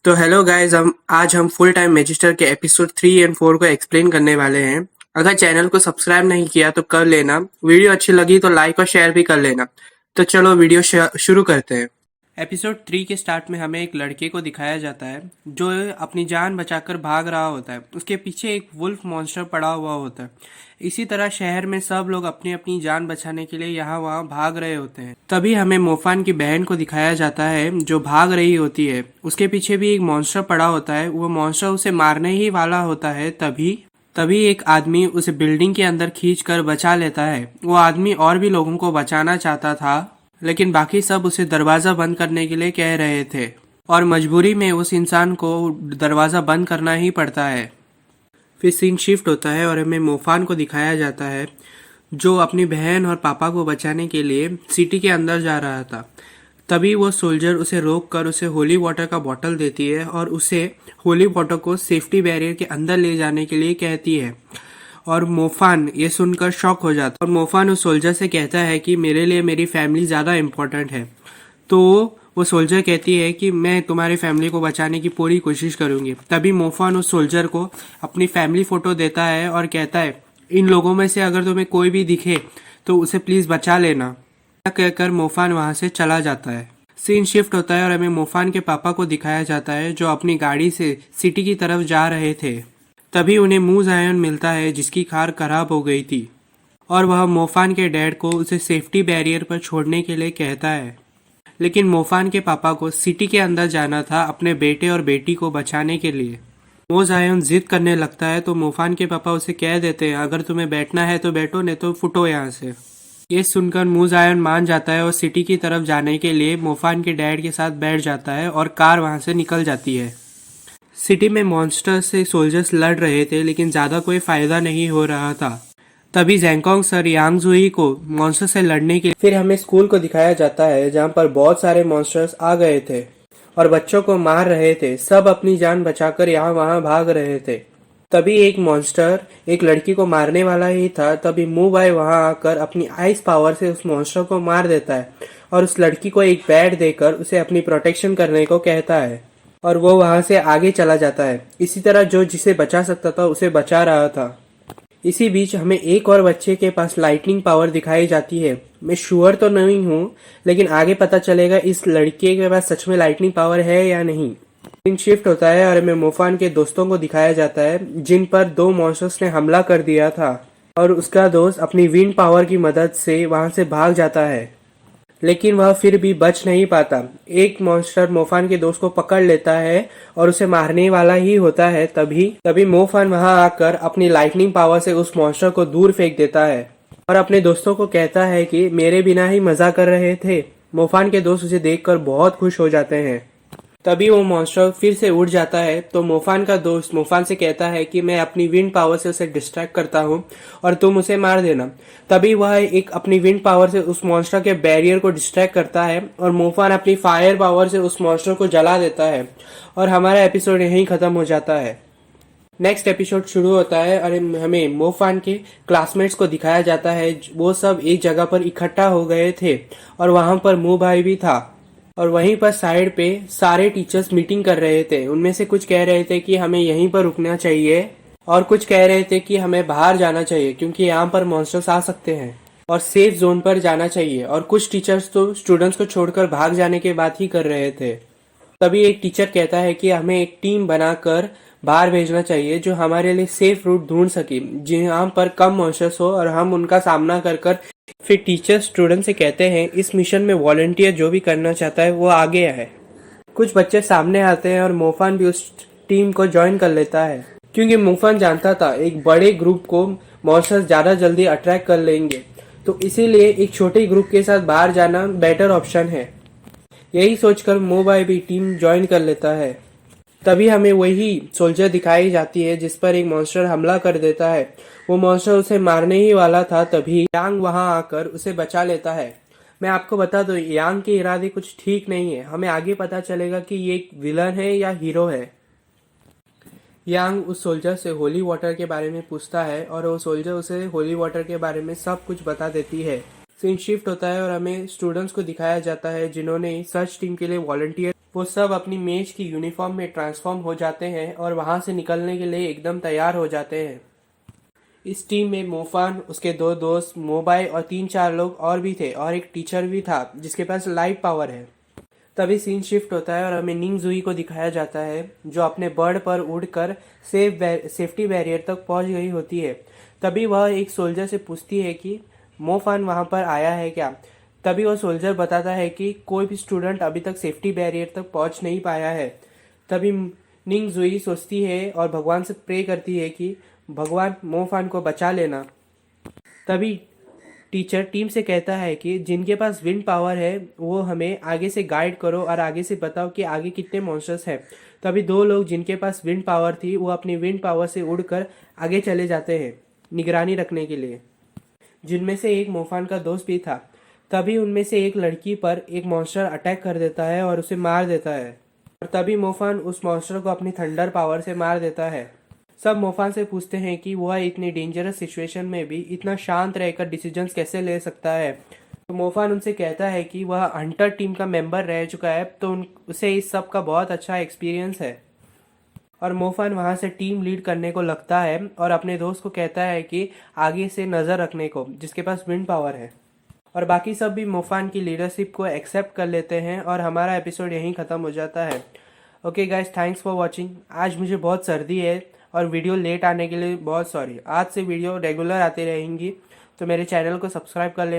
तो hello guys, हम full time magister के एपिसोड 3 और 4 को एक्सप्लेन करने वाले हैं। अगर चैनल को सब्सक्राइब नहीं किया तो कर लेना। वीडियो अच्छी लगी तो लाइक और शेयर भी कर लेना। तो चलो वीडियो शुरू करते हैं। एपिसोड 3 के स्टार्ट में हमें एक लड़के को दिखाया जाता है जो अपनी जान बचाकर भाग रहा होता है। उसके पीछे एक वुल्फ मॉन्स्टर पड़ा हुआ होता है। इसी तरह शहर में सब लोग अपनी अपनी जान बचाने के लिए यहाँ वहाँ भाग रहे होते हैं। तभी हमें मोफान की बहन को दिखाया जाता है जो भाग रही होती है। उसके पीछे भी एक मॉन्स्टर पड़ा होता है। वो मॉन्स्टर उसे मारने ही वाला होता है। तभी तभी एक आदमी उसे बिल्डिंग के अंदर खींच कर बचा लेता है। वो आदमी और भी लोगों को बचाना चाहता था, लेकिन बाकी सब उसे दरवाजा बंद करने के लिए कह रहे थे और मजबूरी में उस इंसान को दरवाजा बंद करना ही पड़ता है। फिर सीन शिफ्ट होता है और हमें मोफान को दिखाया जाता है जो अपनी बहन और पापा को बचाने के लिए सिटी के अंदर जा रहा था। तभी वो सोल्जर उसे रोक कर उसे होली वाटर का बोतल देती है और उसे होली वाटर को सेफ्टी बैरियर के अंदर ले जाने के लिए कहती है। और मोफान ये सुनकर शॉक हो जाता है और मोफान उस सोल्जर से कहता है कि मेरे लिए मेरी फैमिली ज़्यादा इम्पोर्टेंट है। तो वो सोल्जर कहती है कि मैं तुम्हारी फैमिली को बचाने की पूरी कोशिश करूंगी। तभी मोफान उस सोल्जर को अपनी फैमिली फोटो देता है और कहता है इन लोगों में से अगर तुम्हें कोई भी दिखे तो उसे प्लीज़ बचा लेना। कहकर मोफान वहां से चला जाता है। सीन शिफ्ट होता है और हमें मोफान के पापा को दिखाया जाता है जो अपनी गाड़ी से सिटी की तरफ जा रहे थे। तभी उन्हें मू जायन मिलता है जिसकी कार खराब हो गई थी और वह मोफान के डैड को उसे सेफ्टी बैरियर पर छोड़ने के लिए कहता है। लेकिन मोफान के पापा को सिटी के अंदर जाना था अपने बेटे और बेटी को बचाने के लिए। मो जायन जिद करने लगता है तो मोफान के पापा उसे कह देते हैं अगर तुम्हें बैठना है तो बैठो, नहीं तो फुटो यहाँ से। ये सुनकर मू जायन मान जाता है और सिटी की तरफ जाने के लिए मोफान के डैड के साथ बैठ जाता है और कार वहां से निकल जाती है। सिटी में मॉन्स्टर से सोल्जर्स लड़ रहे थे लेकिन ज्यादा कोई फायदा नहीं हो रहा था। तभी जैंगकोंग सर यांग जुई को मॉन्स्टर से लड़ने के फिर हमें स्कूल को दिखाया जाता है जहाँ पर बहुत सारे मॉन्स्टर्स आ गए थे और बच्चों को मार रहे थे। सब अपनी जान बचाकर यहाँ वहाँ भाग रहे थे। तभी एक मॉन्स्टर एक लड़की को मारने वाला ही था। तभी मू बाय वहाँ आकर अपनी आइस पावर से उस मॉन्स्टर को मार देता है और उस लड़की को एक बैट देकर उसे अपनी प्रोटेक्शन करने को कहता है और वो वहां से आगे चला जाता है। इसी तरह जो जिसे बचा सकता था उसे बचा रहा था। इसी बीच हमें एक और बच्चे के पास लाइटनिंग पावर दिखाई जाती है। मैं श्योर तो नहीं हूँ, लेकिन आगे पता चलेगा इस लड़के के पास सच में लाइटनिंग पावर है या नहीं। सीन शिफ्ट होता है और हमें मोफान के दोस्तों को दिखाया जाता है जिन पर दो मॉन्स्टर्स ने हमला कर दिया था और उसका दोस्त अपनी विंड पावर की मदद से वहां से भाग जाता है, लेकिन वह फिर भी बच नहीं पाता। एक मॉन्स्टर मोफान के दोस्त को पकड़ लेता है और उसे मारने वाला ही होता है। तभी मोफान वहां आकर अपनी लाइटनिंग पावर से उस मॉन्स्टर को दूर फेंक देता है और अपने दोस्तों को कहता है कि मेरे बिना ही मजा कर रहे थे। मोफान के दोस्त उसे देखकर बहुत खुश हो जाते हैं। तभी वो मॉन्स्टर फिर से उड़ जाता है तो मोफान का दोस्त मोफान से कहता है कि मैं अपनी विंड पावर से उसे डिस्ट्रैक्ट करता हूँ और तुम उसे मार देना। तभी वह एक अपनी विंड पावर से उस मॉन्स्टर के बैरियर को डिस्ट्रैक्ट करता है और मोफान अपनी फायर पावर से उस मॉन्स्टर को जला देता है और हमारा एपिसोड यहीं खत्म हो जाता है। नेक्स्ट एपिसोड शुरू होता है और हमें मोफान के क्लासमेट्स को दिखाया जाता है। वो सब एक जगह पर इकट्ठा हो गए थे और वहां पर मू भाई भी था और वहीं पर साइड पे सारे टीचर्स मीटिंग कर रहे थे। उनमें से कुछ कह रहे थे कि हमें यहीं पर रुकना चाहिए और कुछ कह रहे थे कि हमें बाहर जाना चाहिए क्योंकि यहाँ पर मॉन्स्टर्स आ सकते हैं और सेफ जोन पर जाना चाहिए। और कुछ टीचर्स तो स्टूडेंट्स को छोड़कर भाग जाने की बात ही कर रहे थे। तभी एक टीचर कहता है कि हमें एक टीम बनाकर बाहर भेजना चाहिए जो हमारे लिए सेफ रूट ढूंढ सके जहाँ पर कम मॉन्स्टर्स हो और हम उनका सामना कर फिर टीचर स्टूडेंट से कहते हैं इस मिशन में वॉलंटियर जो भी करना चाहता है वो आगे है। कुछ बच्चे सामने आते हैं और मोफान भी उस टीम को ज्वाइन कर लेता है क्योंकि मोफान जानता था एक बड़े ग्रुप को मॉन्स्टर्स ज्यादा जल्दी अट्रैक्ट कर लेंगे, तो इसीलिए एक छोटे ग्रुप के साथ बाहर जाना बेटर ऑप्शन है। यही सोचकर मोबाई भी टीम ज्वाइन कर लेता है। तभी हमें वही सोल्जर दिखाई जाती है जिस पर एक मॉन्स्टर हमला कर देता है। वो मॉन्स्टर उसे मारने ही वाला था। तभी यांग वहां आकर उसे बचा लेता है। मैं आपको बता दूं यांग के इरादे कुछ ठीक नहीं है। हमें आगे पता चलेगा कि ये एक विलन है या हीरो है। यांग उस सोल्जर से होली वाटर के बारे में पूछता है और वो सोल्जर उसे होली वाटर के बारे में सब कुछ बता देती है। सीन शिफ्ट होता है और हमें स्टूडेंट्स को दिखाया जाता है जिन्होंने सर्च टीम के लिए वॉलंटियर वो सब अपनी मेज की यूनिफॉर्म में ट्रांसफॉर्म हो जाते हैं और वहां से निकलने के लिए एकदम तैयार हो जाते हैं। इस टिम में मोफान, उसके दो दोस्त, मोबाई और 3-4 लोग और भी थे और एक टीचर भी था जिसके पास लाइट पावर है। तभी सीन शिफ्ट होता है और हमें निंग जुई को दिखाया जाता है जो अपने बर्ड पर उड़कर सेफ्टी बैरियर तक पहुंच गई होती है। तभी वह एक सोल्जर से पूछती है कि मोफान वहां पर आया है क्या। तभी वह सोल्जर बताता है कि कोई भी स्टूडेंट अभी तक सेफ्टी बैरियर तक पहुंच नहीं पाया है। तभी निंग जुई सोचती है और भगवान से प्रे करती है कि भगवान मोफान को बचा लेना। तभी टीचर टीम से कहता है कि जिनके पास विंड पावर है वो हमें आगे से गाइड करो और आगे से बताओ कि आगे कितने मॉन्स्टर्स हैं। तभी दो लोग जिनके पास विंड पावर थी वो अपनी विंड पावर से उड़कर आगे चले जाते हैं निगरानी रखने के लिए, जिनमें से एक मोफान का दोस्त भी था। तभी उनमें से एक लड़की पर एक मॉन्स्टर अटैक कर देता है और उसे मार देता है और तभी मोफान उस मॉन्स्टर को अपनी थंडर पावर से मार देता है। सब मोफान से पूछते हैं कि वह इतनी डेंजरस सिचुएशन में भी इतना शांत रहकर डिसीजंस कैसे ले सकता है। तो मोफान उनसे कहता है कि वह हंटर टीम का मेंबर रह चुका है तो उसे इस सब का बहुत अच्छा एक्सपीरियंस है। और मोफान वहां से टीम लीड करने को लगता है और अपने दोस्त को कहता है कि आगे से नज़र रखने को, जिसके पास विंड पावर है। और बाकी सब भी मोफान की लीडरशिप को एक्सेप्ट कर लेते हैं और हमारा एपिसोड यहीं ख़त्म हो जाता है। Okay guys, thanks for watching. आज मुझे बहुत सर्दी है और वीडियो लेट आने के लिए बहुत सॉरी। आज से वीडियो रेगुलर आती रहेंगी तो मेरे चैनल को सब्सक्राइब कर लेना।